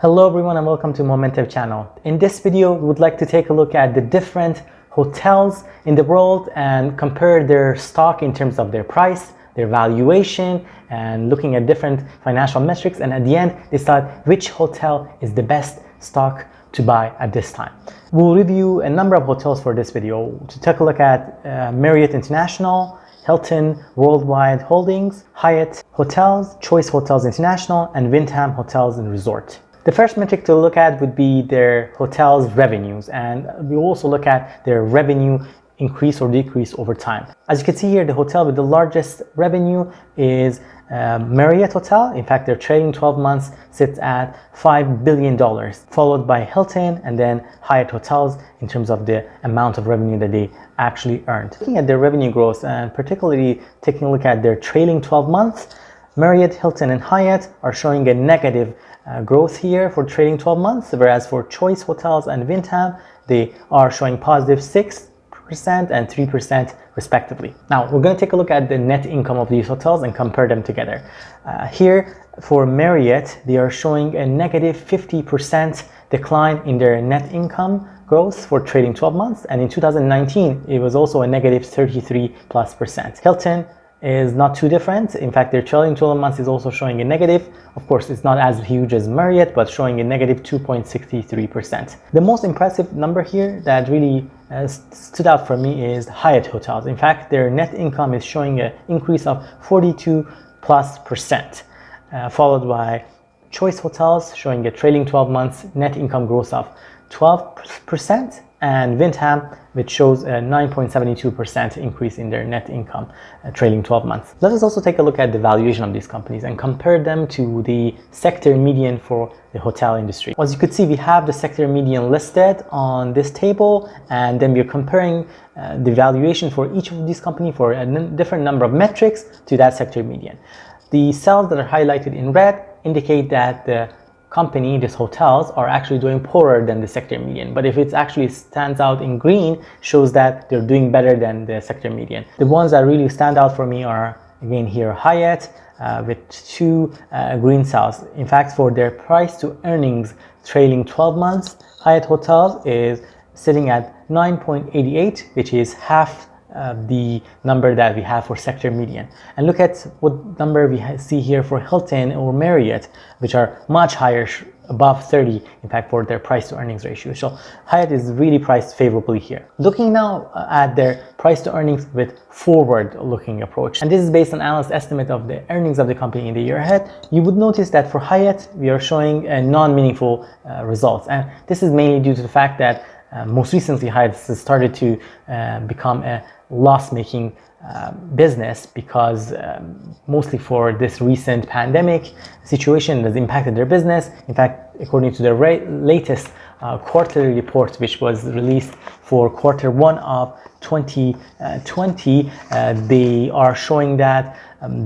Hello everyone and welcome to Momentive channel. In this video, we would like to take a look at the different hotels in the world and compare their stock in terms of their price, their valuation, and looking at different financial metrics, and at the end decide which hotel is the best stock to buy at this time. We'll review a number of hotels for this video to take a look at Marriott International, Hilton Worldwide Holdings, Hyatt Hotels, Choice Hotels International, and Wyndham Hotels and Resorts. The first metric to look at would be their hotel's revenues, and we also look at their revenue increase or decrease over time. As you can see here, the hotel with the largest revenue is Marriott Hotel. In fact, their trailing 12 months sits at $5 billion, followed by Hilton and then Hyatt Hotels in terms of the amount of revenue that they actually earned. Looking at their revenue growth and particularly taking a look at their trailing 12 months, Marriott, Hilton, and Hyatt are showing a negative growth here for trailing 12 months, whereas for Choice Hotels and Wyndham, they are showing positive 6% and 3% respectively. Now, we're going to take a look at the net income of these hotels and compare them together. Here for Marriott, they are showing a negative 50% decline in their net income growth for trading 12 months, and in 2019 it was also a negative 33+%. Hilton is not too different. In fact, their trailing 12 months is also showing a negative. Of course, it's not as huge as Marriott, but showing a negative 2.63%. The most impressive number here that really stood out for me is Hyatt Hotels. In fact, their net income is showing an increase of 42+%, followed by Choice Hotels showing a trailing 12 months net income growth of 12%, and Wyndham, which shows a 9.72% increase in their net income trailing 12 months. Let us also take a look at the valuation of these companies and compare them to the sector median for the hotel industry. As you could see, we have the sector median listed on this table, and then we're comparing the valuation for each of these companies for a different number of metrics to that sector median. The cells that are highlighted in red indicate that the company, these hotels, are actually doing poorer than the sector median, but if it actually stands out in green, shows that they're doing better than the sector median. The ones that really stand out for me are again here Hyatt with two green cells. In fact, for their price to earnings trailing 12 months, Hyatt Hotels is sitting at 9.88, which is half the number that we have for sector median. And look at what number we see here for Hilton or Marriott, which are much higher, above 30, in fact, for their price to earnings ratio. So Hyatt is really priced favorably here. Looking now at their price to earnings with forward looking approach, and this is based on analyst estimate of the earnings of the company in the year ahead, you would notice that for Hyatt we are showing non-meaningful results, and this is mainly due to the fact that most recently Hyatt has started to become a loss-making business because mostly for this recent pandemic situation has impacted their business. In fact, according to their latest quarterly report, which was released for quarter one of 2020, they are showing that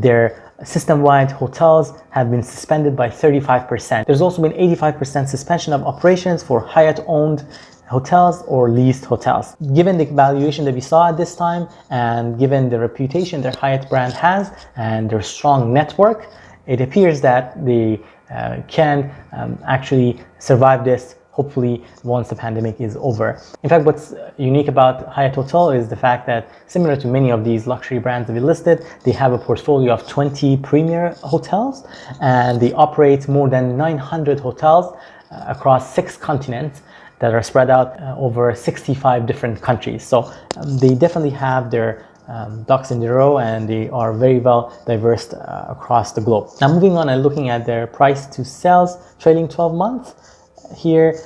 their system-wide hotels have been suspended by 35%. There's also been 85% suspension of operations for Hyatt-owned hotels or leased hotels. Given the valuation that we saw at this time, and given the reputation their Hyatt brand has and their strong network, it appears that they can actually survive this, hopefully once the pandemic is over. In fact, what's unique about Hyatt Hotel is the fact that, similar to many of these luxury brands that we listed, they have a portfolio of 20 premier hotels, and they operate more than 900 hotels across 6 continents that are spread out over 65 different countries. So they definitely have their ducks in a row, and they are very well diverse across the globe. Now, moving on and looking at their price to sales trailing 12 months, here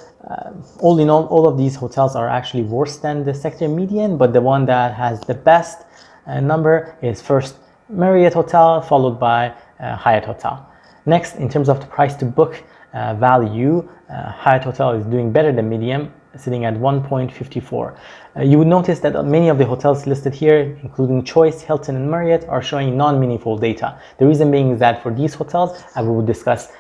all in all of these hotels are actually worse than the sector median, but the one that has the best number is first Marriott Hotel, followed by Hyatt Hotel. Next, in terms of the price to book value, Hyatt Hotel is doing better than median, sitting at 1.54. You would notice that many of the hotels listed here, including Choice, Hilton, and Marriott, are showing non-meaningful data. The reason being is that for these hotels, as we will discuss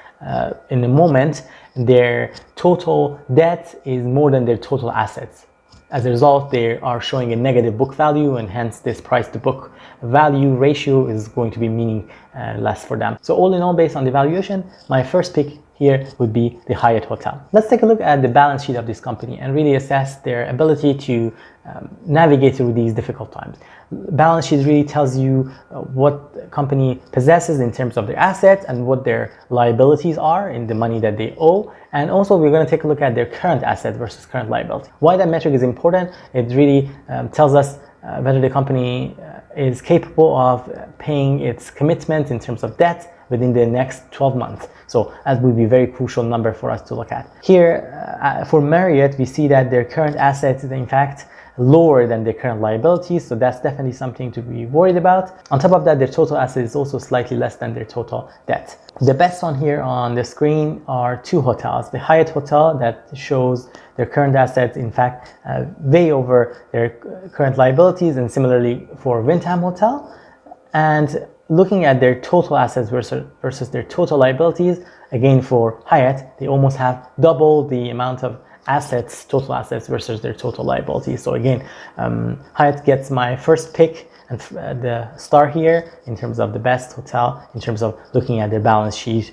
in a moment, their total debt is more than their total assets. As a result, they are showing a negative book value, and hence this price to book value ratio is going to be meaningless for them. So all in all, based on the valuation, my first pick here would be the Hyatt Hotel. Let's take a look at the balance sheet of this company and really assess their ability to navigate through these difficult times. Balance sheet really tells you what the company possesses in terms of their assets and what their liabilities are in the money that they owe. And also we're going to take a look at their current asset versus current liability. Why that metric is important, it really tells us whether the company is capable of paying its commitment in terms of debt within the next 12 months. So that would be a very crucial number for us to look at. Here for Marriott, we see that their current assets is in fact lower than their current liabilities, so that's definitely something to be worried about. On top of that, their total asset is also slightly less than their total debt. The best one here on the screen are two hotels. The Hyatt Hotel that shows their current assets in fact way over their current liabilities, and similarly for Wyndham Hotel. And looking at their total assets versus their total liabilities, again for Hyatt, they almost have double the amount of assets, total assets versus their total liabilities. So again, Hyatt gets my first pick and the star here in terms of the best hotel, in terms of looking at their balance sheet,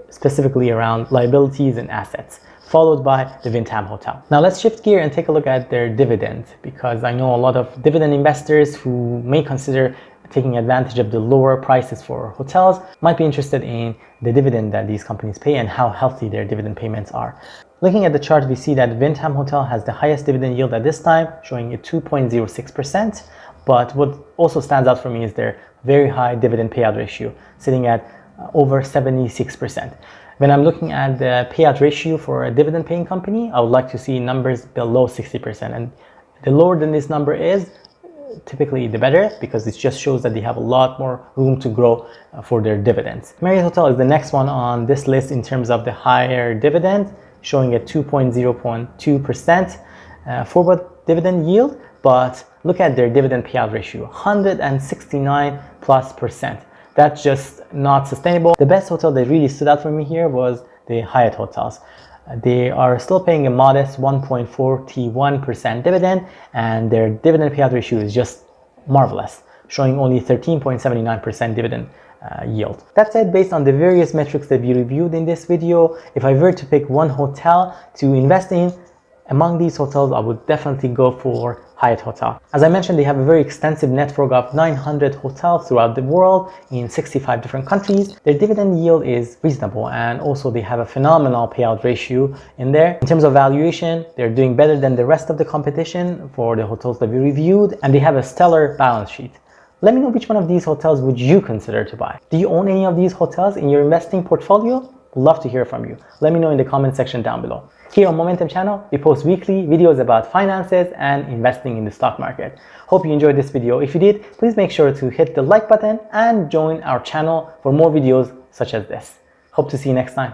specifically around liabilities and assets, followed by the Wyndham Hotel. Now let's shift gear and take a look at their dividend, because I know a lot of dividend investors who may consider taking advantage of the lower prices for hotels might be interested in the dividend that these companies pay and how healthy their dividend payments are. Looking at the chart, we see that Wyndham Hotel has the highest dividend yield at this time, showing a 2.06%. But what also stands out for me is their very high dividend payout ratio, sitting at over 76%. When I'm looking at the payout ratio for a dividend paying company, I would like to see numbers below 60%. And the lower than this number is, typically the better, because it just shows that they have a lot more room to grow for their dividends. Marriott Hotel is the next one on this list in terms of the higher dividend, showing a 2.02% forward dividend yield. But look at their dividend payout ratio, 169+%. That's just not sustainable. The best hotel that really stood out for me here was the Hyatt Hotels. They are still paying a modest 1.41% dividend, and their dividend payout ratio is just marvelous, showing only 13.79% dividend yield. That said, based on the various metrics that we reviewed in this video, if I were to pick one hotel to invest in among these hotels, I would definitely go for Hyatt Hotel. As I mentioned, they have a very extensive network of 900 hotels throughout the world in 65 different countries. Their dividend yield is reasonable, and also they have a phenomenal payout ratio in there. In terms of valuation, they're doing better than the rest of the competition for the hotels that we reviewed, and they have a stellar balance sheet. Let me know which one of these hotels would you consider to buy. Do you own any of these hotels in your investing portfolio? Love to hear from you. Let me know in the comment section down below. Here on Momentum channel, we post weekly videos about finances and investing in the stock market. Hope you enjoyed this video. If you did, please make sure to hit the like button and join our channel for more videos such as this. Hope to see you next time.